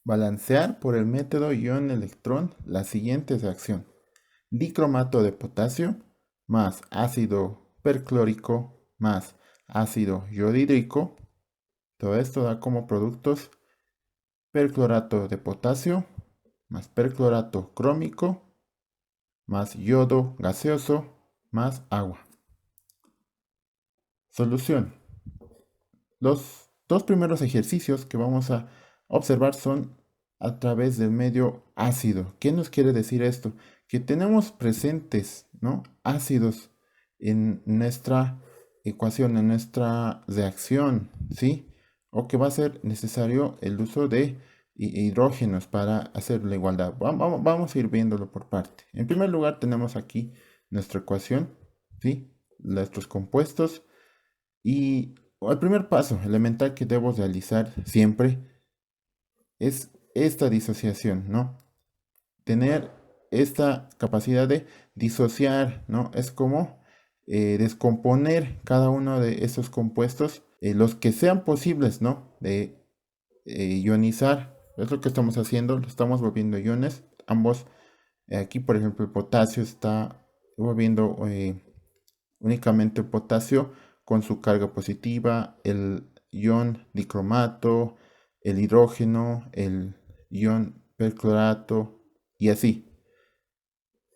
Balancear por el método ion-electrón la siguiente reacción. Dicromato de potasio más ácido perclórico más ácido yodhídrico. Todo esto da como productos perclorato de potasio más perclorato crómico más yodo gaseoso más agua. Solución. Los dos primeros ejercicios que vamos a observar son a través del medio ácido. ¿Qué nos quiere decir esto? Que tenemos presentes, ¿no?, ácidos en nuestra ecuación, en nuestra reacción, ¿sí? O que va a ser necesario el uso de hidrógenos para hacer la igualdad. Vamos a ir viéndolo por parte. En primer lugar tenemos aquí nuestra ecuación, ¿sí? Nuestros compuestos y el primer paso elemental que debo realizar siempre es esta disociación, ¿no? Tener esta capacidad de disociar, ¿no? Es como descomponer cada uno de esos compuestos, los que sean posibles, ¿no? De ionizar. Es lo que estamos haciendo, lo estamos volviendo iones. Ambos, aquí por ejemplo el potasio está volviendo únicamente potasio con su carga positiva, el ion dicromato, el hidrógeno, el ion perclorato y así.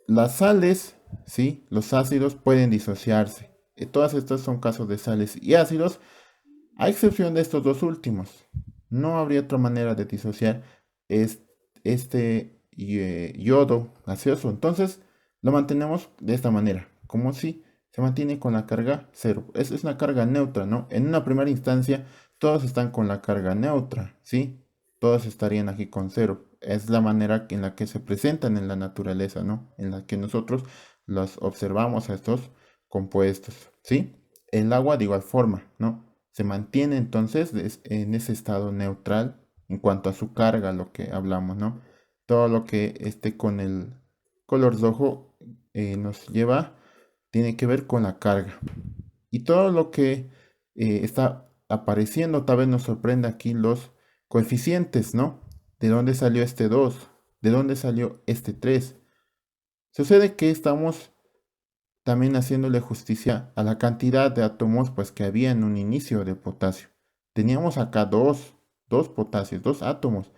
Las sales, ¿sí?, los ácidos pueden disociarse. Todas estas son casos de sales y ácidos, a excepción de estos dos últimos. No habría otra manera de disociar este yodo gaseoso. Entonces lo mantenemos de esta manera, como si se mantiene con la carga cero. Es una carga neutra, ¿no? En una primera instancia todos están con la carga neutra, ¿sí? Todos estarían aquí con cero. Es la manera en la que se presentan en la naturaleza, ¿no? En la que nosotros los observamos a estos compuestos, ¿sí? El agua de igual forma, ¿no? Se mantiene entonces en ese estado neutral en cuanto a su carga, lo que hablamos, ¿no? Todo lo que esté con el color rojo nos lleva, tiene que ver con la carga. Y todo lo que está apareciendo, tal vez nos sorprenda aquí los coeficientes, ¿no? ¿De dónde salió este 2? ¿De dónde salió este 3? Sucede que estamos también haciéndole justicia a la cantidad de átomos pues que había en un inicio de potasio. Teníamos acá dos potasios, dos átomos,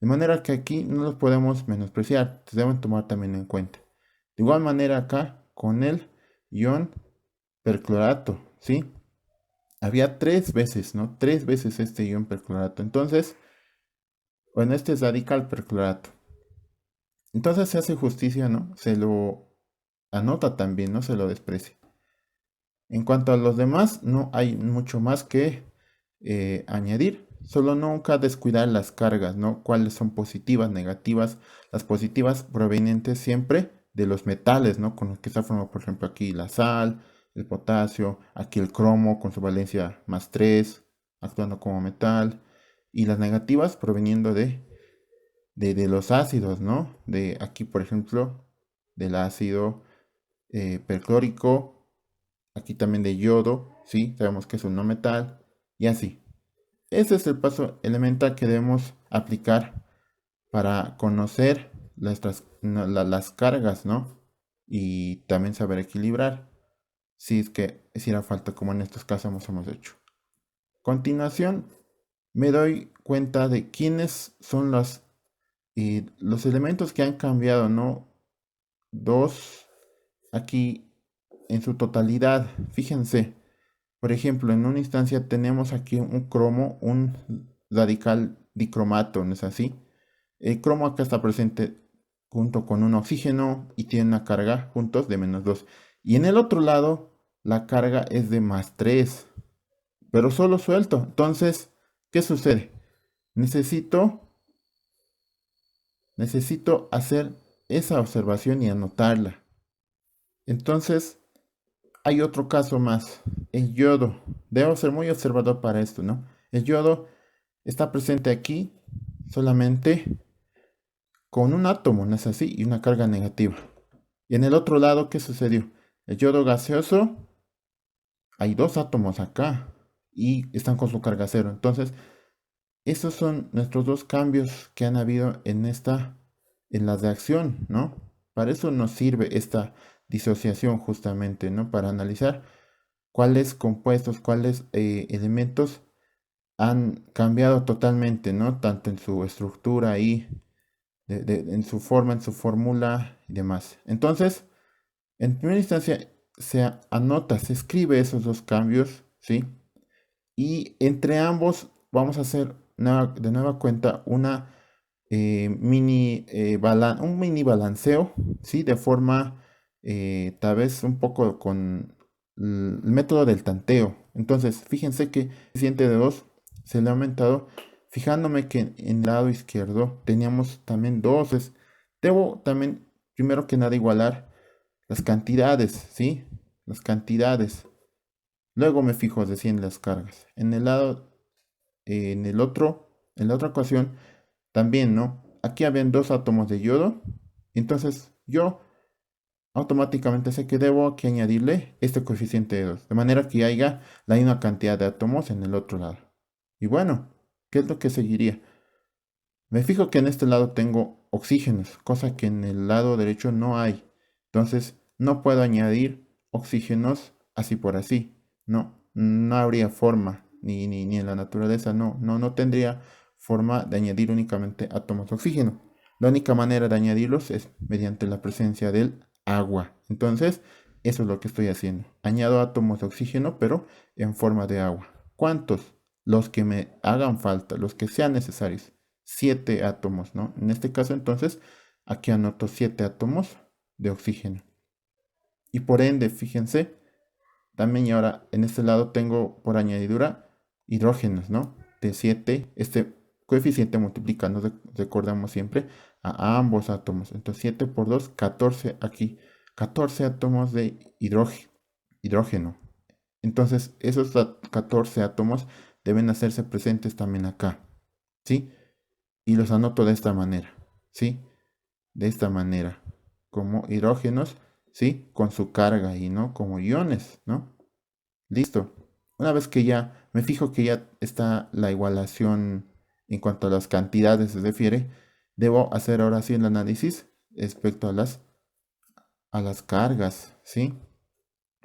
de manera que aquí no los podemos menospreciar, se deben tomar también en cuenta. De igual manera acá con el ion perclorato, ¿sí? Había tres veces, ¿no? Tres veces este ion perclorato. Entonces, bueno, este es radical perclorato. Entonces se hace justicia, ¿no? Se lo anota también, no se lo desprecia. En cuanto a los demás, no hay mucho más que añadir. Solo nunca descuidar las cargas, ¿no? Cuáles son positivas, negativas. Las positivas provenientes siempre de los metales, ¿no? Con los que está formado, por ejemplo, aquí la sal, el potasio, aquí el cromo con su valencia más 3 actuando como metal. Y las negativas proveniendo de los ácidos, ¿no? De aquí, por ejemplo, del ácido perclórico, aquí también de yodo, ¿sí? Sabemos que es un no metal, y así. Ese es el paso elemental que debemos aplicar para conocer las cargas, ¿no? Y también saber equilibrar, si es que hiciera falta, como en estos casos hemos hecho. Continuación, me doy cuenta de quiénes son los elementos que han cambiado, ¿no? Dos aquí en su totalidad. Fíjense, por ejemplo, en una instancia tenemos aquí un cromo, un radical dicromato, ¿no es así? El cromo acá está presente junto con un oxígeno y tiene una carga juntos de -2. Y en el otro lado, la carga es de +3, pero solo suelto. Entonces, ¿qué sucede? Necesito, necesito hacer esa observación y anotarla. Entonces, hay otro caso más, el yodo. Debo ser muy observador para esto, ¿no? El yodo está presente aquí solamente con un átomo, ¿no es así? Y una carga negativa. Y en el otro lado, ¿qué sucedió? El yodo gaseoso, hay dos átomos acá y están con su carga cero. Entonces, esos son nuestros dos cambios que han habido en la reacción, ¿no? Para eso nos sirve esta disociación justamente, ¿no? Para analizar cuáles compuestos, cuáles elementos han cambiado totalmente, ¿no? Tanto en su estructura y en su forma, en su fórmula y demás. Entonces, en primera instancia, se anota, se escribe esos dos cambios, ¿sí? Y entre ambos vamos a hacer de nueva cuenta un mini balanceo, ¿sí? De forma, tal vez un poco con el método del tanteo. Entonces, fíjense que el coeficiente de 2 se le ha aumentado, fijándome que en el lado izquierdo teníamos también 2. Debo también, primero que nada, igualar las cantidades, ¿sí? Las cantidades. Luego me fijo recién en las cargas. En el lado, en la otra ecuación, también, ¿no? Aquí habían dos átomos de yodo. Entonces yo automáticamente sé que debo aquí añadirle este coeficiente de 2. De manera que haya la misma cantidad de átomos en el otro lado. Y bueno, ¿qué es lo que seguiría? Me fijo que en este lado tengo oxígenos, cosa que en el lado derecho no hay. Entonces no puedo añadir oxígenos así por así. No habría forma, ni en la naturaleza, no tendría forma de añadir únicamente átomos de oxígeno. La única manera de añadirlos es mediante la presencia del agua. Entonces, eso es lo que estoy haciendo. Añado átomos de oxígeno, pero en forma de agua. ¿Cuántos? Los que me hagan falta, los que sean necesarios. 7 átomos, ¿no? En este caso, entonces, aquí anoto 7 átomos de oxígeno. Y por ende, fíjense, también y ahora en este lado tengo por añadidura hidrógenos, ¿no? De 7, este coeficiente multiplica, nos recordamos siempre, a ambos átomos. Entonces 7 por 2, 14 aquí. 14 átomos de hidrógeno. Entonces esos 14 átomos deben hacerse presentes también acá, ¿sí? Y los anoto de esta manera, ¿sí? De esta manera, como hidrógenos, ¿sí? Con su carga y no como iones, ¿no? Listo. Una vez que ya me fijo que ya está la igualación en cuanto a las cantidades se refiere, debo hacer ahora sí el análisis respecto a las cargas, ¿sí?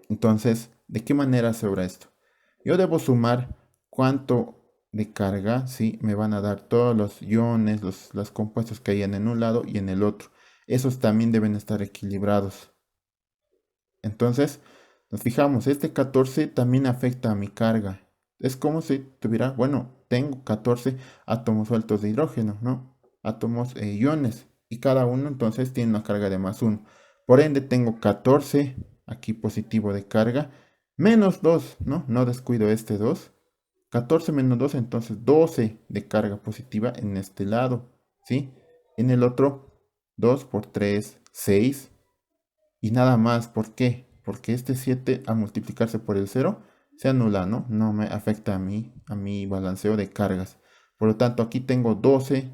Entonces, ¿de qué manera se obra esto? Yo debo sumar cuánto de carga, ¿sí? Me van a dar todos los iones, los compuestos que hay en un lado y en el otro. Esos también deben estar equilibrados. Entonces, nos fijamos, este 14 también afecta a mi carga. Es como si tuviera, bueno, tengo 14 átomos sueltos de hidrógeno, ¿no? Átomos iones. Y cada uno entonces tiene una carga de más uno. Por ende, tengo 14 aquí positivo de carga, menos 2, ¿no? No descuido este 2. 14 menos 2, entonces 12 de carga positiva en este lado, ¿sí? En el otro, 2 por 3, 6 y nada más. ¿Por qué? Porque este 7 al multiplicarse por el 0 se anula, ¿no? No me afecta a mi balanceo de cargas. Por lo tanto, aquí tengo 12,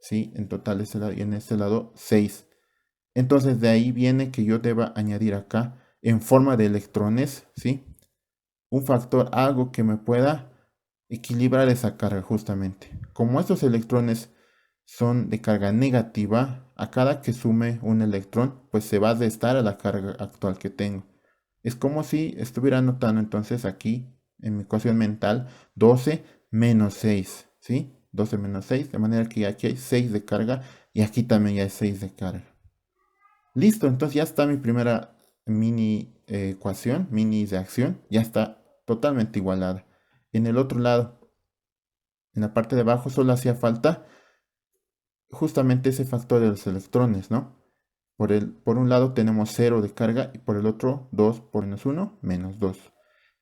¿sí? En total este lado, y en este lado 6. Entonces de ahí viene que yo deba añadir acá en forma de electrones, ¿sí? Un factor, algo que me pueda equilibrar esa carga justamente. Como estos electrones son de carga negativa, a cada que sume un electrón, pues se va a restar a la carga actual que tengo. Es como si estuviera anotando entonces aquí en mi ecuación mental 12 menos 6, ¿sí? 12 menos 6, de manera que aquí hay 6 de carga y aquí también hay 6 de carga. Listo, entonces ya está mi primera mini ecuación, mini reacción, ya está totalmente igualada. En el otro lado, en la parte de abajo, solo hacía falta justamente ese factor de los electrones, ¿no? Por un lado tenemos 0 de carga y por el otro 2 por menos 1, menos 2.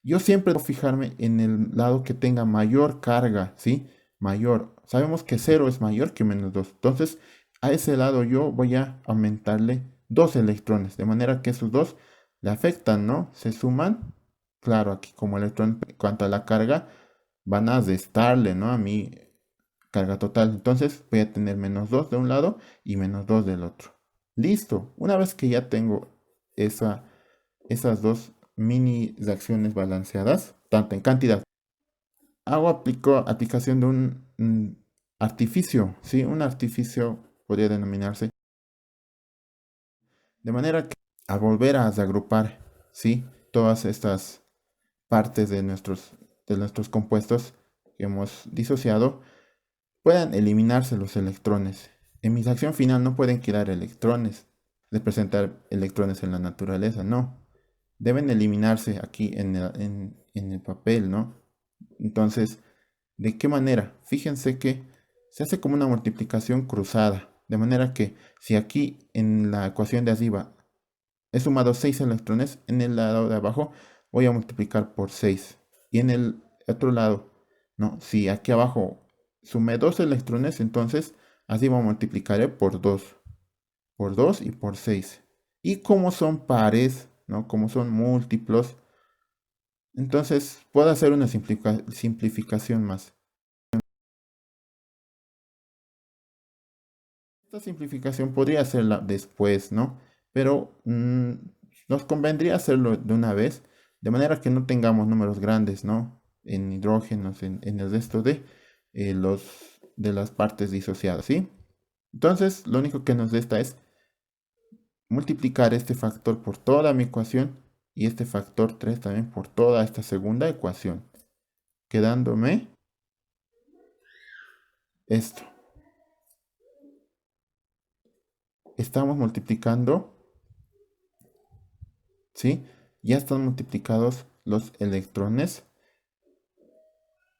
Yo siempre debo fijarme en el lado que tenga mayor carga, ¿sí? Mayor. Sabemos que 0 es mayor que menos 2. Entonces, a ese lado yo voy a aumentarle 2 electrones, de manera que esos dos le afectan, ¿no? Se suman. Claro, aquí como electrón, en cuanto a la carga, van a restarle, ¿no? A mi carga total. Entonces voy a tener menos 2 de un lado y menos 2 del otro. Listo. Una vez que ya tengo esas dos mini reacciones balanceadas, tanto en cantidad, aplicación artificio, ¿sí? Un artificio podría denominarse. De manera que al volver a desagrupar, ¿sí? Todas estas partes de nuestros compuestos que hemos disociado, puedan eliminarse los electrones. En mi acción final no pueden quedar electrones, de presentar electrones en la naturaleza, no. Deben eliminarse aquí en el papel, ¿no? Entonces, ¿de qué manera? Fíjense que se hace como una multiplicación cruzada, de manera que si aquí en la ecuación de arriba he sumado 6 electrones, en el lado de abajo voy a multiplicar por 6. Y en el otro lado, ¿no? Si aquí abajo sumé 2 electrones, entonces arriba multiplicaré por 2 y por 6. Y como son pares, ¿no? Como son múltiplos, entonces puedo hacer una simplificación más. Esta simplificación podría hacerla después, ¿no? Pero nos convendría hacerlo de una vez, de manera que no tengamos números grandes, ¿no? En hidrógenos, en el resto de las partes disociadas, ¿sí? Entonces, lo único que nos resta es multiplicar este factor por toda mi ecuación y este factor 3 también por toda esta segunda ecuación, quedándome esto. Estamos multiplicando, ¿sí? Ya están multiplicados los electrones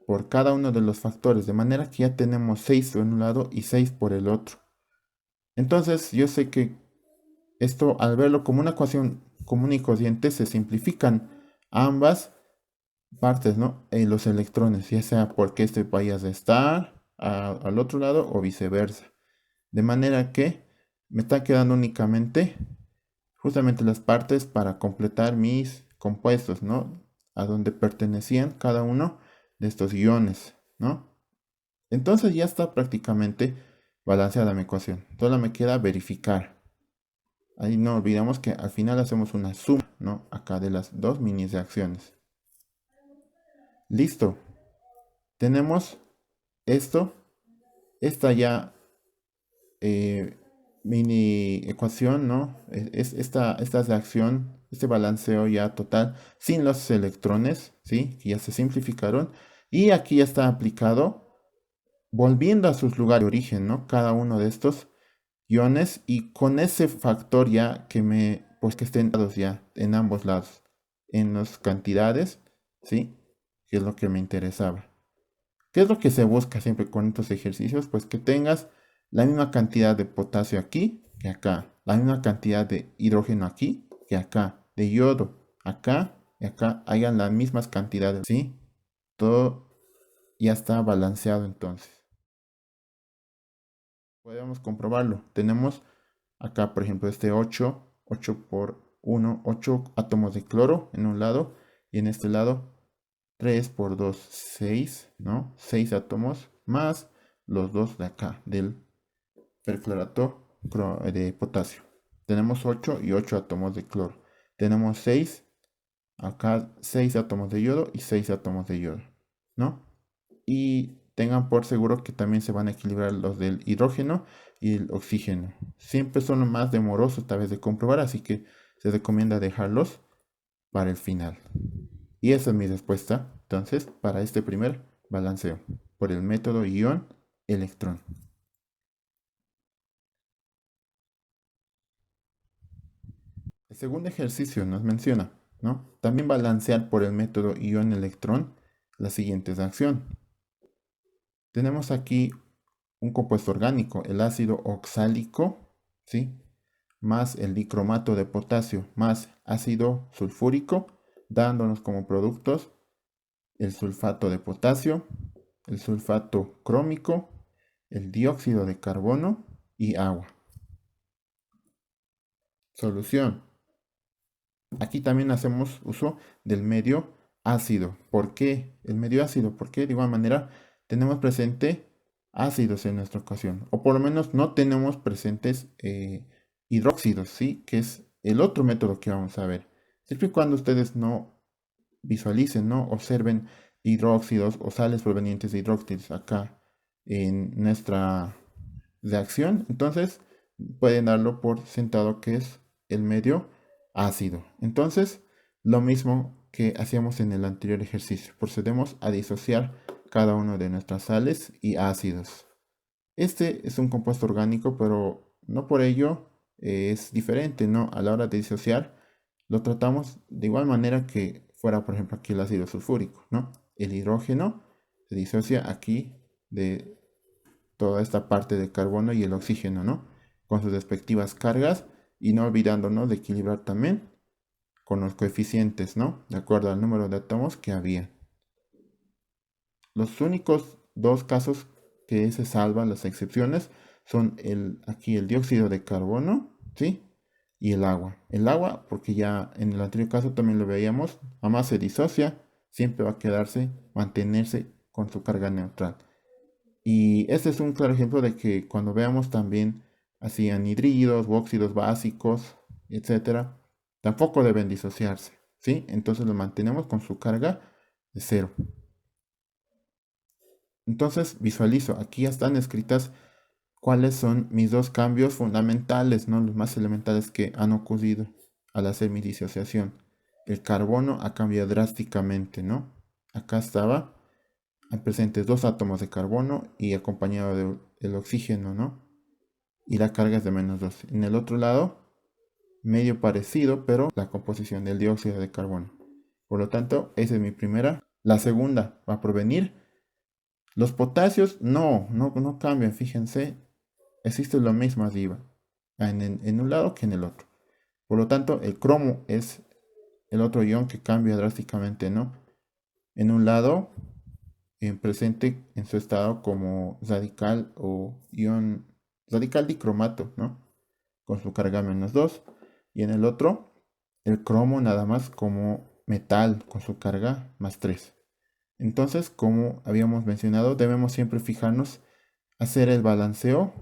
por cada uno de los factores, de manera que ya tenemos 6 por un lado y 6 por el otro. Entonces, yo sé que esto, al verlo como una ecuación común y corriente, se simplifican ambas partes, ¿no? Los electrones, ya sea porque este vaya a estar al otro lado o viceversa. De manera que me está quedando únicamente justamente las partes para completar mis compuestos, ¿no? A donde pertenecían cada uno de estos iones, ¿no? Entonces ya está prácticamente balanceada mi ecuación. Solo me queda verificar. Ahí no olvidemos que al final hacemos una suma, ¿no? Acá de las dos mini reacciones. Listo. Tenemos esto, esta ya mini ecuación, ¿no? Es esta reacción, este balanceo ya total, sin los electrones, ¿sí? Que ya se simplificaron. Y aquí ya está aplicado, volviendo a sus lugares de origen, ¿no? Cada uno de estos iones y con ese factor ya pues que estén dados ya en ambos lados, en las cantidades, ¿sí? Que es lo que me interesaba. ¿Qué es lo que se busca siempre con estos ejercicios? Pues que tengas la misma cantidad de potasio aquí que acá, la misma cantidad de hidrógeno aquí que acá, de yodo acá y acá, hayan las mismas cantidades, ¿sí? Todo ya está balanceado entonces. Podemos comprobarlo. Tenemos acá, por ejemplo, este 8 por 1, 8 átomos de cloro en un lado y en este lado 3 por 2, 6, ¿no? 6 átomos más los dos de acá del perclorato de potasio. Tenemos 8 y 8 átomos de cloro. Tenemos 6, acá 6 átomos de yodo y 6 átomos de yodo, ¿no? Y tengan por seguro que también se van a equilibrar los del hidrógeno y el oxígeno. Siempre son más demorosos tal vez de comprobar, así que se recomienda dejarlos para el final. Y esa es mi respuesta, entonces, para este primer balanceo, por el método ion-electrón. El segundo ejercicio nos menciona, ¿no? También balancear por el método ion-electrón la siguiente reacción. Tenemos aquí un compuesto orgánico, el ácido oxálico, ¿sí? Más el dicromato de potasio, más ácido sulfúrico, dándonos como productos el sulfato de potasio, el sulfato crómico, el dióxido de carbono y agua. Solución. Aquí también hacemos uso del medio ácido. ¿Por qué el medio ácido? Porque de igual manera tenemos presente ácidos en nuestra ocasión. O por lo menos no tenemos presentes hidróxidos, ¿sí? Que es el otro método que vamos a ver. Siempre y cuando ustedes no visualicen, ¿no? Observen hidróxidos o sales provenientes de hidróxidos acá en nuestra reacción, entonces pueden darlo por sentado que es el medio ácido. Entonces, lo mismo que hacíamos en el anterior ejercicio, procedemos a disociar cada uno de nuestras sales y ácidos. Este es un compuesto orgánico, pero no por ello es diferente, ¿no? A la hora de disociar, lo tratamos de igual manera que fuera, por ejemplo, aquí el ácido sulfúrico, ¿no? El hidrógeno se disocia aquí de toda esta parte del carbono y el oxígeno, ¿no? Con sus respectivas cargas y no olvidándonos de equilibrar también con los coeficientes, ¿no? De acuerdo al número de átomos que había. Los únicos dos casos que se salvan, las excepciones, son aquí el dióxido de carbono, ¿sí? Y el agua. El agua, porque ya en el anterior caso también lo veíamos, además se disocia, siempre va a quedarse, mantenerse con su carga neutral. Y este es un claro ejemplo de que cuando veamos también así anhidridos u óxidos básicos, etcétera, tampoco deben disociarse, ¿sí? Entonces lo mantenemos con su carga de cero. Entonces visualizo, aquí ya están escritas cuáles son mis dos cambios fundamentales, ¿no? Los más elementales que han ocurrido al hacer mi disociación. El carbono ha cambiado drásticamente, ¿no? Acá estaba presentes dos átomos de carbono y acompañado del oxígeno, ¿no? Y la carga es de -2. En el otro lado, medio parecido, pero la composición del dióxido de carbono. Por lo tanto, esa es mi primera. La segunda va a provenir. Los potasios no cambian, fíjense. Existe lo mismo arriba, en un lado que en el otro. Por lo tanto, el cromo es el otro ion que cambia drásticamente, ¿no? En un lado, presente en su estado como radical o ion radical dicromato, ¿no? Con su carga -2. Y en el otro, el cromo nada más como metal con su carga +3. Entonces, como habíamos mencionado, debemos siempre fijarnos, hacer el balanceo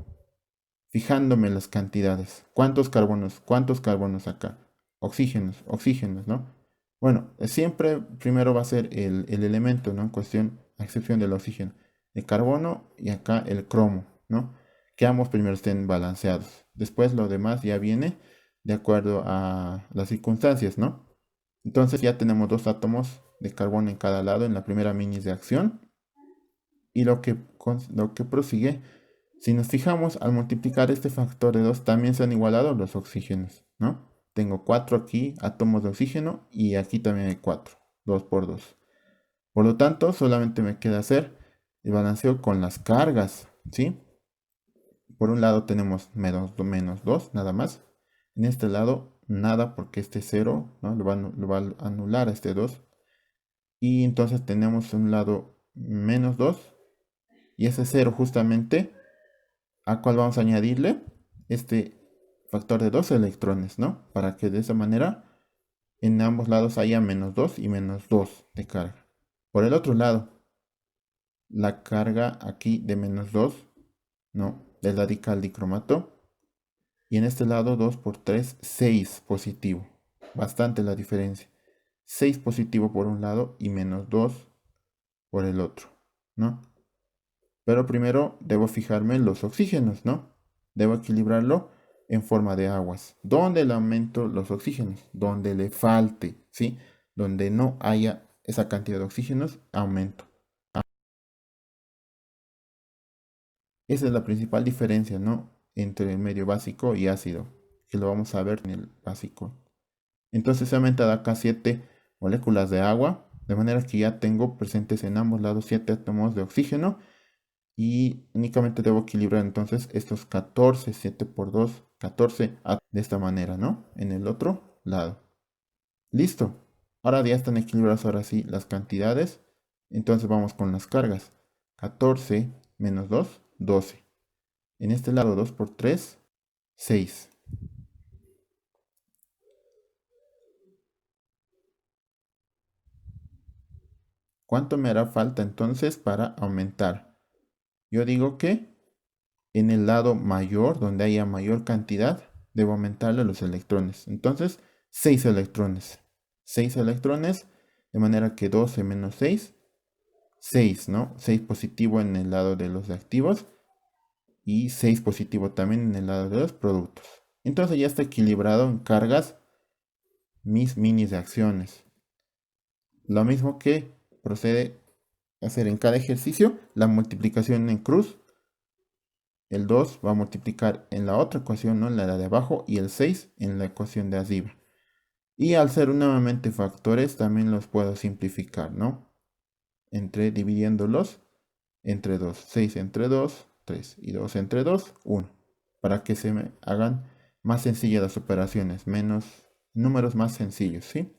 fijándome las cantidades. ¿Cuántos carbonos? ¿Cuántos carbonos acá? Oxígenos, oxígenos, ¿no? Bueno, siempre primero va a ser el elemento, ¿no? En cuestión, a excepción del oxígeno. El carbono y acá el cromo, ¿no? Que ambos primero estén balanceados. Después lo demás ya viene de acuerdo a las circunstancias, ¿no? Entonces ya tenemos dos átomos de carbono en cada lado en la primera mini reacción. Y lo que prosigue, si nos fijamos, al multiplicar este factor de 2 también se han igualado los oxígenos, ¿no? Tengo 4 aquí, átomos de oxígeno, y aquí también hay 4, 2 por 2. Por lo tanto, solamente me queda hacer el balanceo con las cargas, ¿sí? Por un lado tenemos menos 2, nada más. En este lado, nada, porque este 0, ¿no? Lo va a anular a este 2. Y entonces tenemos un lado -2. Y ese 0 justamente, ¿a cuál vamos a añadirle? Este factor de 2 electrones, ¿no? Para que de esa manera en ambos lados haya -2 y -2 de carga. Por el otro lado, la carga aquí de -2, ¿no? Del radical dicromato. Y en este lado 2 por 3, 6 positivo. Bastante la diferencia. 6 positivo por un lado y -2 por el otro, ¿no? Pero primero debo fijarme en los oxígenos, ¿no? Debo equilibrarlo en forma de aguas. ¿Dónde le aumento los oxígenos? Donde le falte, ¿sí? Donde no haya esa cantidad de oxígenos, aumento. Esa es la principal diferencia, ¿no? Entre el medio básico y ácido, que lo vamos a ver en el básico. Entonces se ha aumentado acá 7 moléculas de agua, de manera que ya tengo presentes en ambos lados 7 átomos de oxígeno. Y únicamente debo equilibrar entonces estos 14, 7 por 2, 14, de esta manera, ¿no? En el otro lado. Listo. Ahora ya están equilibradas ahora sí las cantidades. Entonces vamos con las cargas. 14 menos 2, 12. En este lado 2 por 3, 6. ¿Cuánto me hará falta entonces para aumentar? Yo digo que en el lado mayor, donde haya mayor cantidad, debo aumentarle los electrones. Entonces, 6 electrones. 6 electrones, de manera que 12 menos 6, 6, ¿no? 6 positivo en el lado de los reactivos y 6 positivo también en el lado de los productos. Entonces ya está equilibrado en cargas mis mini reacciones. Lo mismo que procede a hacer en cada ejercicio, la multiplicación en cruz. El 2 va a multiplicar en la otra ecuación, ¿no? En la de abajo, y el 6 en la ecuación de arriba. Y al ser nuevamente factores, también los puedo simplificar, ¿no? Dividiéndolos entre 2. 6 entre 2, 3. Y 2 entre 2, 1. Para que se me hagan más sencillas las operaciones, menos números más sencillos, ¿sí?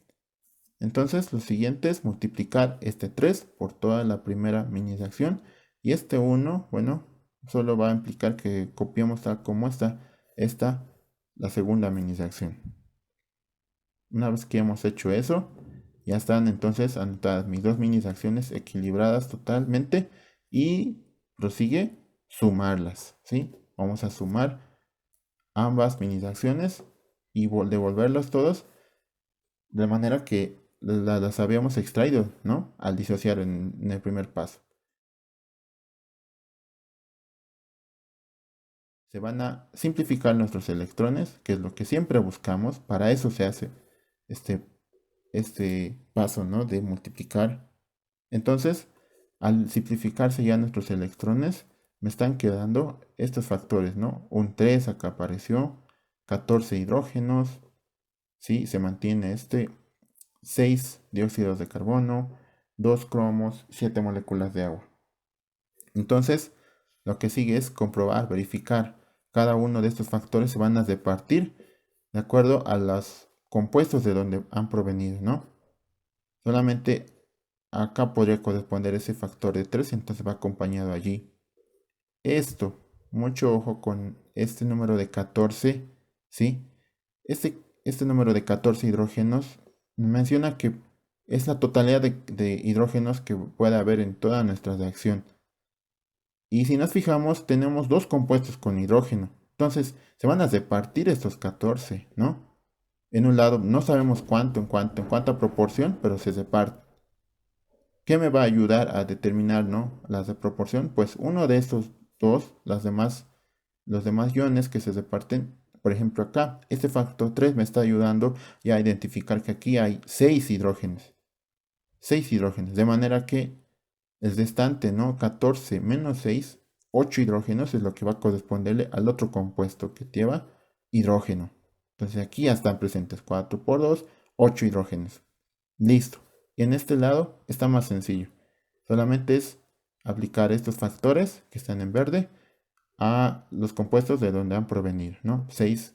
Entonces, lo siguiente es multiplicar este 3 por toda la primera mini reacción. Y este 1, bueno, solo va a implicar que copiamos tal como está la segunda mini reacción. Una vez que hemos hecho eso, ya están entonces anotadas mis dos mini reacciones equilibradas totalmente. Y prosigue sumarlas, ¿sí? Vamos a sumar ambas mini reacciones y devolverlos todos de manera que las habíamos extraído, ¿no? Al disociar en el primer paso. Se van a simplificar nuestros electrones, que es lo que siempre buscamos. Para eso se hace este, este paso, ¿no? De multiplicar. Entonces, al simplificarse ya nuestros electrones, me están quedando estos factores, ¿no? Un 3 acá apareció, 14 hidrógenos, ¿sí? Se mantiene 6 dióxidos de carbono, 2 cromos, 7 moléculas de agua. Entonces, lo que sigue es comprobar, verificar. Cada uno de estos factores se van a repartir de acuerdo a los compuestos de donde han provenido, ¿no? Solamente acá podría corresponder ese factor de 3, entonces va acompañado allí. Esto, mucho ojo con este número de 14, ¿sí? Este número de 14 hidrógenos menciona que es la totalidad de hidrógenos que puede haber en toda nuestra reacción. Y si nos fijamos, tenemos dos compuestos con hidrógeno. Entonces, se van a repartir estos 14, ¿no? En un lado, no sabemos en cuánta proporción, pero se reparte. ¿Qué me va a ayudar a determinar, ¿no? La de proporción? Pues uno de estos dos, los demás iones que se reparten, por ejemplo acá, este factor 3 me está ayudando ya a identificar que aquí hay 6 hidrógenos. 6 hidrógenos, de manera que el restante, ¿no? 14 menos 6, 8 hidrógenos es lo que va a corresponderle al otro compuesto que lleva hidrógeno. Entonces aquí ya están presentes 4 por 2, 8 hidrógenos. Listo. Y en este lado está más sencillo. Solamente es aplicar estos factores que están en verde a los compuestos de donde han provenido, ¿no? 6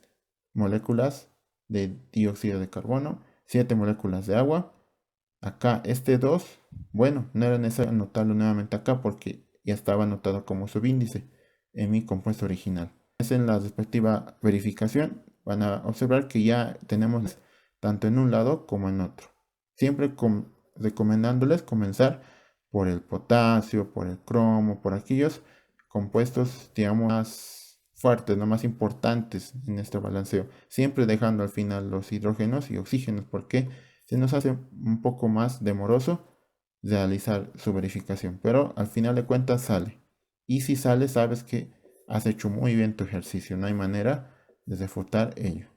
moléculas de dióxido de carbono, 7 moléculas de agua. Acá este 2, bueno, no era necesario anotarlo nuevamente acá porque ya estaba anotado como subíndice en mi compuesto original. Es en la respectiva verificación, van a observar que ya tenemos tanto en un lado como en otro. Siempre recomendándoles comenzar por el potasio, por el cromo, por aquellos compuestos, digamos, más fuertes, no más importantes en este balanceo. Siempre dejando al final los hidrógenos y oxígenos, porque se nos hace un poco más demoroso realizar su verificación. Pero al final de cuentas sale. Y si sale, sabes que has hecho muy bien tu ejercicio. No hay manera de refutar ello.